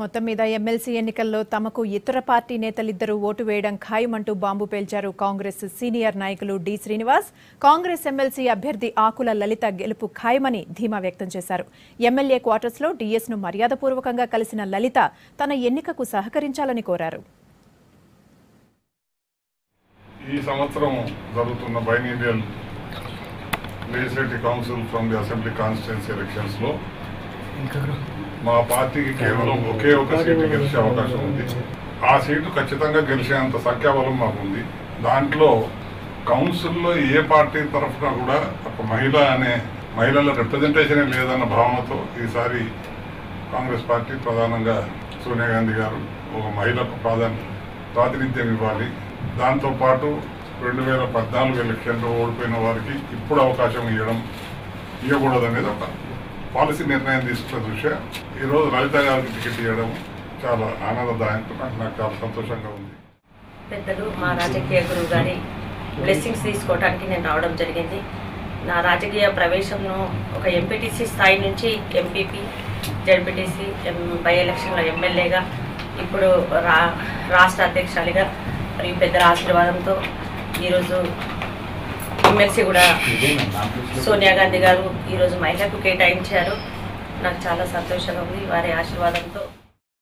మొత్తం మీద ఎమ్మెల్సీ ఎన్నికల్లో తమకు ఇతర పార్టీ నేతలిద్దరూ ఓటు వేయడం ఖాయమంటూ బాంబు పేల్చారు కాంగ్రెస్ సీనియర్ నాయకులు డి శ్రీనివాస్. కాంగ్రెస్ ఎమ్మెల్సీ అభ్యర్థి ఆకుల లలిత గెలుపు ఖాయమని ధీమా వ్యక్తం చేశారు. ఎమ్మెల్యే క్వార్టర్స్ లో డీఎస్ ను మర్యాదపూర్వకంగా కలిసిన లలిత తన ఎన్నికకు సహకరించాలని కోరారు. ఈ సంవత్సరం జరుగుతున్న biennial legislative council from the assembly constituency elections లో మా పార్టీకి కేవలం ఒకే ఒక సీటు గెలిచే అవకాశం ఉంది. ఆ సీటు ఖచ్చితంగా గెలిచేంత సంఖ్యాబలం మాకుంది. దాంట్లో కౌన్సిల్లో ఏ పార్టీ తరఫున కూడా ఒక మహిళల రిప్రజెంటేషనే లేదన్న భావనతో ఈసారి కాంగ్రెస్ పార్టీ ప్రధానంగా సోనియా గాంధీ గారు ఒక మహిళకు ప్రాతినిధ్యం ఇవ్వాలి. దాంతోపాటు 2014 ఎలక్షన్లో ఓడిపోయిన వారికి ఇప్పుడు అవకాశం ఇవ్వకూడదనేది ఒక పాలసీ నిర్ణయం తీసుకున్న దృష్ట్యా ఈరోజు లలిత గారికి టికెట్ ఇవ్వడం చాలా ఆనందదాయకం. నాకు చాలా సంతోషంగా ఉంది. పెద్దలు మా రాజకీయ గురువు గారి బ్లెస్సింగ్స్ తీసుకోవడానికి నేను రావడం జరిగింది. నా రాజకీయ ప్రవేశంలో ఒక ఎంపీటీసీ స్థాయి నుంచి ఎంపీపీ, జడ్పీటీసీ, బై ఎలక్షన్లో ఎమ్మెల్యేగా, ఇప్పుడు రాష్ట్ర అధ్యక్షురాలిగా మరియు పెద్దల ఆశీర్వాదంతో ఈరోజు ఎమ్మెల్సీ కూడా సోనియా గాంధీ గారు ఈరోజు మహిళకు కేటాయించారు. నాకు చాలా సంతోషంగా ఉంది వారి ఆశీర్వాదంతో.